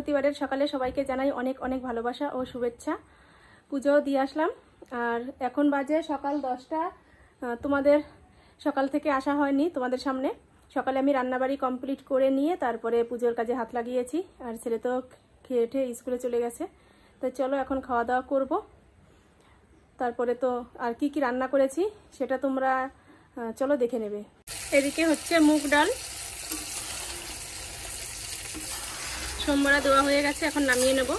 বৃহস্পতিবারের সকালে সবাইকে জানাই অনেক অনেক ভালোবাসা ও শুভেচ্ছা। পুজো দিয়ে আসলাম আর এখন বাজে সকাল 10টা। তোমাদের সকাল থেকে আসা হয়নি তোমাদের সামনে। সকালে আমি রান্নাবাড়ি কমপ্লিট করে নিয়ে তারপরে পুজোর কাজে হাত লাগিয়েছি আর ছেলে তো খেয়ে উঠে স্কুলে চলে গেছে। তো চলো এখন খাওয়া দাওয়া করব। তারপরে তো আর কি কি রান্না করেছি সেটা তোমরা চলো দেখে নেবে। এদিকে হচ্ছে মুগ ডাল, সোমবারা দেওয়া হয়ে গেছে, এখন নামিয়ে নেব।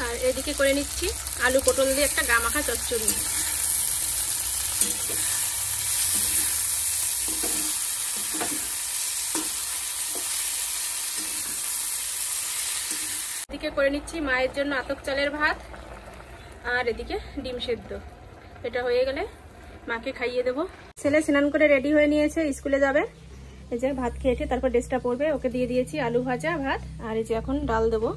আর এদিকে করে নিচ্ছি আলু পটল দিয়ে একটা গা মাখা চচ্চড়ি। এদিকে করে নিচ্ছি মায়ের জন্য আতপ চালের ভাত, আর এদিকে ডিম সেদ্ধ। এটা হয়ে গেলে মাকে খাইয়ে দেবো। ছেলে স্নান করে রেডি হয়ে নিয়েছে, স্কুলে যাবে। এই যে ভাত খেয়েছে, তারপর ড্রেসটা পরবে, ওকে দিয়ে দিয়েছি আলু ভাজা ভাত। আর এই যে এখন ডাল দেবো।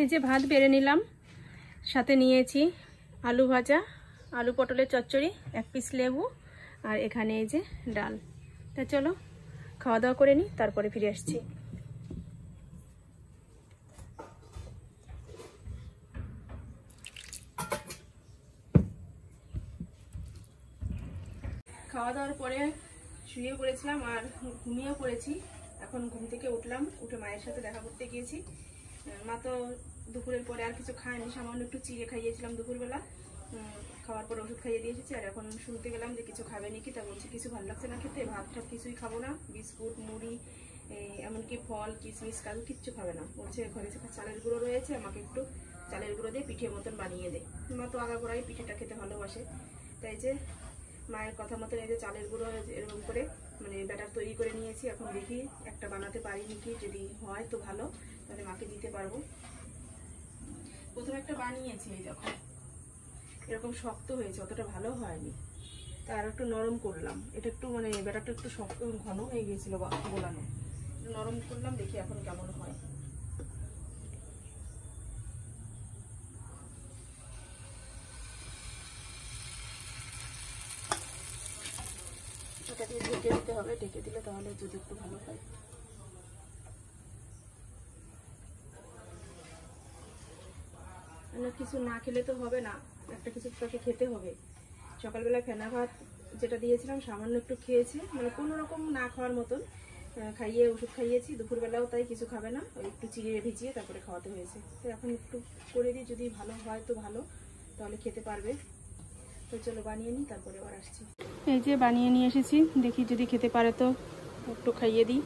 এই যে ভাত বেড়ে নিলাম, সাথে নিয়েছি আলু ভাজা, আলু পটলের চচ্চড়ি, 1 পিস লেবু, আর এখানে এই যে ডাল। তা চলো খাওয়া দাওয়া করে নিই, তারপরে ফিরে আসছি। খাওয়া দাওয়ার পরে শুয়ে পড়েছিলাম আর ঘুমিয়েও পড়েছি। এখন ঘুম থেকে উঠলাম, উঠে মায়ের সাথে দেখা করতে গিয়েছি। মা তো দুপুরের পরে আর কিছু খায়নি, সামান্য একটু চিড়ে খাইয়েছিলাম দুপুরবেলা। খাওয়ার পরে ওষুধ খাইয়ে দিয়েছি। আর এখন শুনতে গেলাম যে কিছু খাবে নাকি, তা বলছি কিছু ভালো লাগছে না খেতে, ভাত ঠাত কিছুই খাবো না, বিস্কুট মুড়ি এমনকি ফল কিশমিশ কাজু কিচ্ছু খাবে না। বলছে ঘরে চালের গুঁড়ো রয়েছে, আমাকে একটু চালের গুঁড়ো দিয়ে পিঠে মতন বানিয়ে দে। মা তো আগাগোড়াই পিঠেটা খেতে ভালোবাসে। তাই যে মায়ের কথা মতন এই যে চালের গুঁড়ো এরকম করে মানে ব্যাটার তৈরি করে নিয়েছি। এখন দেখি একটা বানাতে পারি নাকি, যদি হয় তো ভালো, তাহলে মাকে দিতে পারবো। প্রথমে একটা বানিয়েছি, এই দেখো এরকম শক্ত হয়েছে, অতটা ভালো হয়নি। তা আর একটু নরম করলাম, এটা একটু মানে ব্যাটারটা একটু শক্ত ঘন হয়ে গিয়েছিল গোলানো, নরম করলাম, দেখি এখন কেমন হয়। এটা দিয়ে ঢেকে দিতে হবে, ঢেকে দিলে তাহলে যদি একটু ভালো হয়। কিছু না খেলে তো হবে না, একটা কিছু তাকে খেতে হবে। সকালবেলা ফেনা ভাত যেটা দিয়েছিলাম সামান্য একটু খেয়েছে, মানে কোনো রকম না খাওয়ার মতন খাইয়ে ওষুধ খাইয়েছি। দুপুরবেলাও তাই কিছু খাবে না, ওই একটু চিড়ে ভিজিয়ে তারপরে খাওয়াতে হয়েছে। তো এখন একটু করে দিই, যদি ভালো হয় তো ভালো, তাহলে খেতে পারবে। তো চলো বানিয়ে নিই, তারপরে আবার আসছি। এই যে বানিয়ে নিয়ে এসেছি, দেখি যদি খেতে পারে তো একটু খাইয়ে দিই।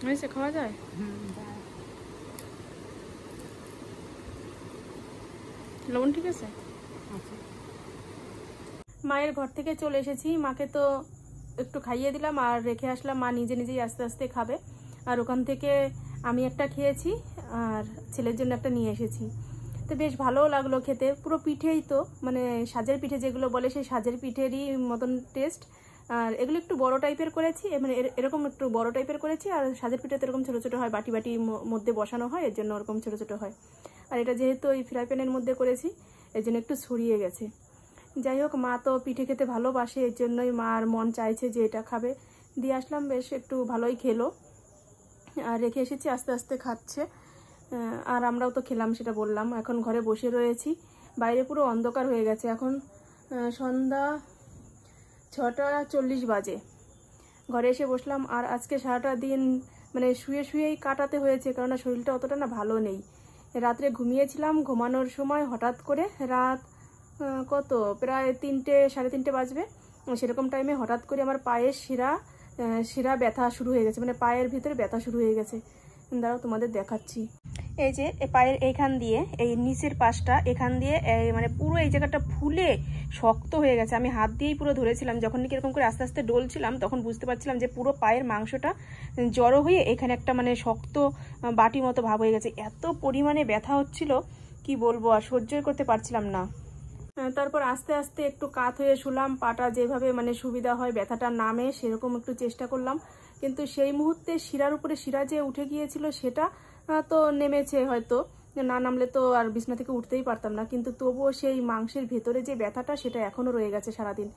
হয়েছে, খাওয়া যায়? লবণ ঠিক আছে? মায়ের ঘর থেকে চলে এসেছি, মাকে তো একটু খাইয়ে দিলাম আর রেখে আসলাম। মা নিজে নিজেই আস্তে আস্তে খাবে। আর ওখান থেকে আমি একটা খেয়েছি আর ছেলের জন্য একটা নিয়ে এসেছি। তো বেশ ভালোও লাগলো খেতে। পুরো পিঠেই তো, মানে সাজের পিঠে যেগুলো বলে, সেই সাজের পিঠেরই মতন টেস্ট। আর এগুলো একটু বড় টাইপের করেছি, মানে এরকম একটু বড় টাইপের করেছি। আর সাজের পিঠে তো এরকম ছোটো ছোটো হয়, বাটি বাটি মধ্যে বসানো হয়, এর জন্য ওরকম ছোটো ছোটো হয়। আর এটা যেহেতু ওই ফ্রাই প্যানের মধ্যে করেছি, এর জন্য একটু ছড়িয়ে গেছে। যাই হোক, মা তো পিঠে খেতে ভালোবাসে, এর জন্যই মার মন চাইছে যে এটা খাবে। দিয়ে আসলাম, বেশ একটু ভালোই খেলো। আর রেখে এসেছি, আস্তে আস্তে খাচ্ছে। আর আমরাও তো খেলাম, সেটা বললাম। এখন ঘরে বসে রয়েছি, বাইরে পুরো অন্ধকার হয়ে গেছে। এখন সন্ধ্যা 6:40 বাজে। ঘরে এসে বসলাম। আর আজকে সারাটা দিন মানে শুয়ে শুয়েই কাটাতে হয়েছে, কেননা শরীরটা অতটা না ভালো নেই। রাত্রে ঘুমিয়েছিলাম, ঘুমানোর সময় হঠাৎ করে রাত কত প্রায় 3টে 3:30 বাজবে, সেরকম টাইমে হঠাৎ করে আমার পায়ের শিরা ব্যথা শুরু হয়ে গেছে, মানে পায়ের ভিতরে ব্যথা শুরু হয়ে গেছে। দাঁড়াও তোমাদের দেখাচ্ছি। এই যে পায়ের এইখান দিয়ে, এই নিচের পাশটা এখান দিয়ে মানে পুরো এই জায়গাটা ফুলে শক্ত হয়ে গেছে। আমি হাত দিয়েই পুরো ধরেছিলাম, যখন নাকি এরকম করে আস্তে আস্তে ডলছিলাম তখন বুঝতে পারছিলাম যে পুরো পায়ের মাংসটা জড়ো হয়ে এখানে একটা মানে শক্ত বাটি মতো ভাব হয়ে গেছে। এত পরিমাণে ব্যথা হচ্ছিল কি বলবো, আর সহ্য করতে পারছিলাম না। তারপর আস্তে আস্তে একটু কাত হয়ে শুলাম, পাটা যেভাবে মানে সুবিধা হয় ব্যথাটা নামে সেরকম একটু চেষ্টা করলাম, কিন্তু সেই মুহূর্তে শিরার উপরে শিরা যে উঠে গিয়েছিল সেটা তো নেমেছে, হয়তো না নামলে তো আর বিছনা থেকে উঠতেই পারতাম না, কিন্তু তবুও সেই মাংসের ভেতরে যে ব্যথাটা সেটা এখনো রয়ে গেছে সারাদিন।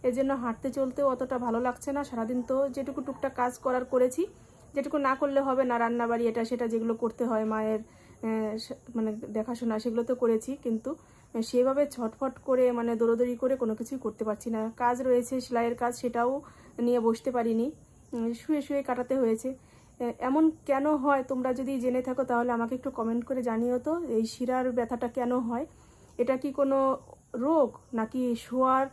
এর জন্য হাঁটতে চলতেও অতটা ভালো লাগছে না। সারাদিন তো যেটুকু টুকটাক কাজ করার করেছি, যেটুকু না করলে হবে না, রান্নাবাড়ি এটা সেটা যেগুলো করতে হয় মায়ের মানে দেখাশোনা সেগুলো তো করেছি, কিন্তু সেভাবে ছটফট করে মানে দৌড়োদৌড়ি করে কোনো কিছুই করতে পারছি না। কাজ রয়েছে সেলাইয়ের কাজ, সেটাও নিয়ে বসতে পারিনি, শুয়ে শুয়ে কাটাতে হয়েছে। এমন কেন হয় তোমরা যদি জেনে থাকো তাহলে আমাকে একটু কমেন্ট করে জানিও তো, এই শিরার ব্যথাটা কেন হয়? এটা কি কোনো রোগ, নাকি শোয়ার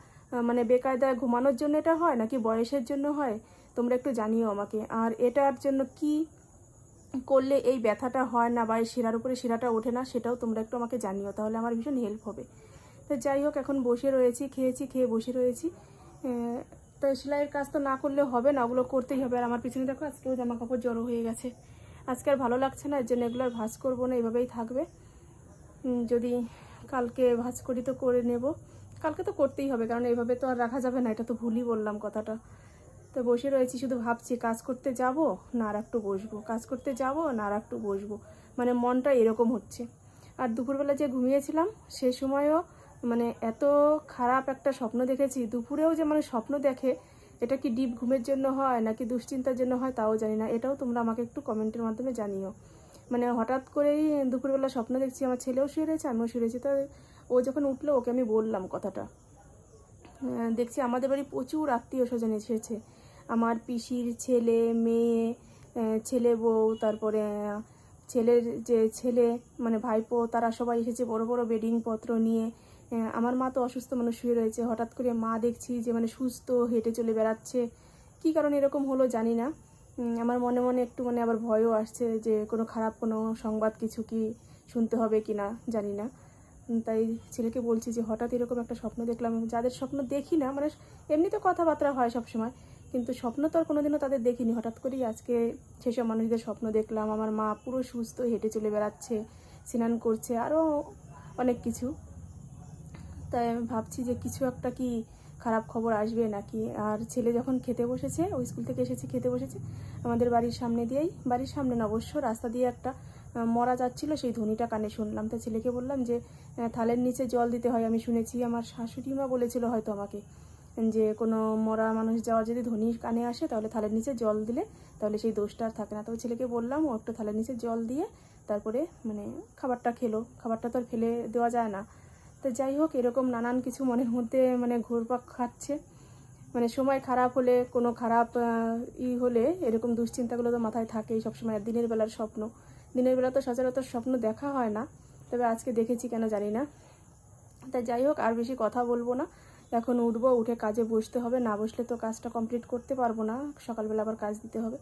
মানে বেকায়দায় ঘুমানোর জন্য এটা হয়, নাকি বয়সের জন্য হয়? তোমরা একটু জানিও আমাকে। আর এটার জন্য কি করলে এই ব্যথাটা হয় না বা এই শিরার উপরে শিরাটা ওঠে না সেটাও তোমরা একটু আমাকে জানিও, তাহলে আমার ভীষণ হেল্প হবে। তো যাই হোক, এখন বসে রয়েছি, খেয়ে বসে রয়েছি। তো সেলাইয়ের কাজ তো না করলে হবে না, ওগুলো করতেই হবে। আর আমার পিছনে দেখো আজকেও জামা কাপড় জড়ো হয়ে গেছে, আজকে আর ভালো লাগছে না, এর জন্য এগুলো আর ভাঁজ করবো না, এভাবেই থাকবে। যদি কালকে ভাঁজ করি তো করে নেব, কালকে তো করতেই হবে, কারণ এইভাবে তো আর রাখা যাবে না, এটা তো ভুলই বললাম কথাটা। তো বসে রয়েছি, শুধু ভাবছি কাজ করতে যাব না আর একটু বসবো, কাজ করতে যাব না আর একটু বসবো, মানে মনটা এরকম হচ্ছে। আর দুপুরবেলা যে ঘুমিয়েছিলাম সে সময়ও মানে এত খারাপ একটা স্বপ্ন দেখেছি। দুপুরেও যে মানে স্বপ্ন দেখে, এটা কি ডিপ ঘুমের জন্য হয় নাকি দুশ্চিন্তার জন্য হয় তাও জানি না, এটাও তোমরা আমাকে একটু কমেন্টের মাধ্যমে জানিও। মানে হঠাৎ করেই দুপুরবেলা স্বপ্ন দেখছি, আমার ছেলেও শুয়ে রয়েছে, আমিও শুয়ে রয়েছি। তো ও যখন উঠলো ওকে আমি বললাম কথাটা, দেখছি আমাদের বাড়ি প্রচুর আত্মীয় স্বজন এসেছে, আমার পিসির ছেলে মেয়ে, ছেলে বউ, তারপরে ছেলের যে ছেলে মানে ভাইপো, তারা সবাই এসেছে বড় বড় বেডিংপত্র নিয়ে। আমার মা তো অসুস্থ মানুষ শুয়ে রয়েছে, হঠাৎ করে মা দেখছি যে মানে সুস্থ হেঁটে চলে বেড়াচ্ছে। কী কারণে এরকম হলো জানি না, আমার মনে মনে একটু মানে আবার ভয়ও আসছে যে কোনো খারাপ কোনো সংবাদ কিছু কি শুনতে হবে কি না জানি না। তাই ছেলেকে বলছি যে হঠাৎ এরকম একটা স্বপ্ন দেখলাম, যাদের স্বপ্ন দেখি না, মানে এমনিতে কথাবার্তা হয় সবসময়, কিন্তু স্বপ্ন তো আর কোনোদিনও তাদের দেখিনি, হঠাৎ করেই আজকে সেসব মানুষদের স্বপ্ন দেখলাম। আমার মা পুরো সুস্থ হেঁটে চলে বেড়াচ্ছে, স্নান করছে, আরও অনেক কিছু। তাই আমি ভাবছি যে কিছু একটা কি খারাপ খবর আসবে নাকি। আর ছেলে যখন খেতে বসেছে, ওই স্কুল থেকে এসেছে খেতে বসেছে, আমাদের বাড়ির সামনে দিয়েই, বাড়ির সামনে না অবশ্য রাস্তা দিয়ে একটা মরা যাচ্ছিল, সেই ধ্বনিটা কানে শুনলাম। তো ছেলেকে বললাম যে থালের নিচে জল দিতে হয়, আমি শুনেছি, আমার শাশুড়ি মা বলেছিল হয়তো আমাকে, যে কোনো মরা মানুষ যাওয়ার যদি ধ্বনি কানে আসে তাহলে থালের নিচে জল দিলে তাহলে সেই দোষটা আর থাকে না। তো ছেলেকে বললাম, ও একটু থালের নিচে জল দিয়ে তারপরে মানে খাবারটা খেলো, খাবারটা তো আর ফেলে দেওয়া যায় না। তো যাই হোক, এরকম নানান কিছু মনের মধ্যে মানে ঘুরপাক খাচ্ছে, মানে সময় খারাপ হলে, কোনো খারাপ হলে এরকম দুশ্চিন্তাগুলো তো মাথায় থাকেই সবসময়। আর দিনের বেলার স্বপ্ন, দিনের বেলা তো সচরাচর স্বপ্ন দেখা হয় না, তবে আজকে দেখেছি কেন জানি না। তাই যাই হোক, আর বেশি কথা বলবো না, এখন উঠবো, উঠে কাজে বসতে হবে, না বসলে তো কাজটা কমপ্লিট করতে পারবো না, সকালবেলা আবার কাজ দিতে হবে।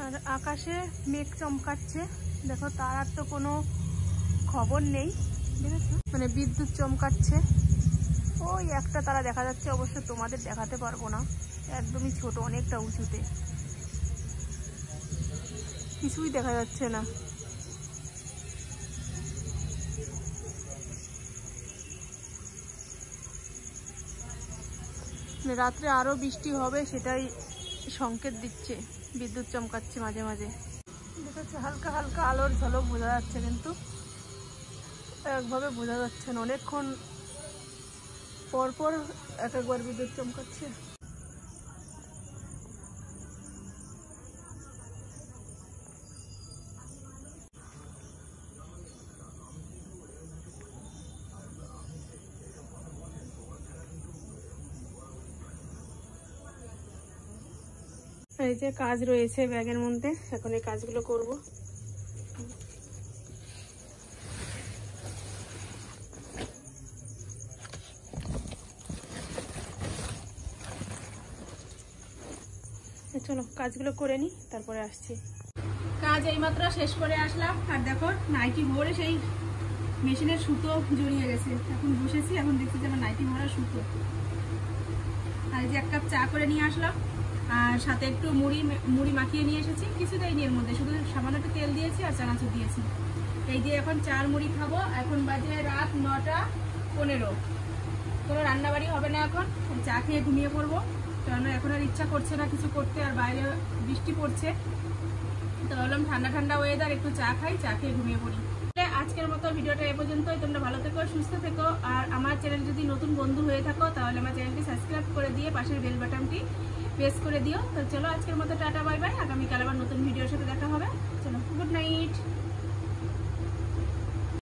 আর আকাশে মেঘ চমকাচ্ছে, দেখো তার আর তো কোনো খবর নেই, দেখেছো, মানে বিদ্যুৎ চমকাচ্ছে। ওই একটা তারা দেখা যাচ্ছে, অবশ্য তোমাদের দেখাতে পারবো না, একদমই ছোট, অনেকটা উঁচুতে, কিছুই দেখা যাচ্ছে না। রাত্রে আরো বৃষ্টি হবে সেটাই সংকেত দিচ্ছে, বিদ্যুৎ চমকাচ্ছে মাঝে মাঝে, দেখেছো হালকা হালকা আলোর ঝলক বোঝা যাচ্ছে, কিন্তু একভাবে বোঝা যাচ্ছে না, অনেকক্ষণ পর পর এক একবার বিদ্যুৎ চমকাচ্ছে। এই যে কাজ রয়েছে ব্যাগের মধ্যে, এখন এই কাজগুলো করব। চলো কাজগুলো করে নি, তারপরে আসছি। কাজ এইমাত্র শেষ করে আসলাম, আর দেখো নাইটি ভরে সেই মেশিনের সুতো জড়িয়ে গেছে, এখন বসেছি, এখন দেখছি যে আমার নাইটি ভরা সুতো। আর এই যে 1 কাপ চা করে নিয়ে আসলাম, আর সাথে একটু মুড়ি মাখিয়ে নিয়ে এসেছি, কিছু দেয়নি এর মধ্যে, শুধু সামান্য একটু তেল দিয়েছি আর চানাচুর দিয়েছি। এই দিয়ে এখন চার মুড়ি খাবো। এখন বাজে রাত 9টা 15। কোনো রান্নাবাড়ি হবে না, এখন চা খেয়ে ঘুমিয়ে পড়বো। কারণ এখন আর ইচ্ছা করছে না কিছু করতে, আর বাইরে বৃষ্টি পড়ছে। তো ভাবলাম ঠান্ডা ঠান্ডা ওয়েদার, একটু চা খাই, চা খেয়ে ঘুমিয়ে পড়ি। আজকের মতো ভিডিওটা এ পর্যন্তই। তোমরা ভালো থেকো, সুস্থ থেকো। আর আমার চ্যানেল যদি নতুন বন্ধু হয়ে থাকো তাহলে আমার চ্যানেলটি সাবস্ক্রাইব করে দিয়ে পাশের বেল বাটনটি প্রেস করে দিও। তো চলো আজকের মতো টাটা, বাই বাই। আগামীকাল আবার নতুন ভিডিওর সাথে দেখা হবে। চলো, গুড নাইট।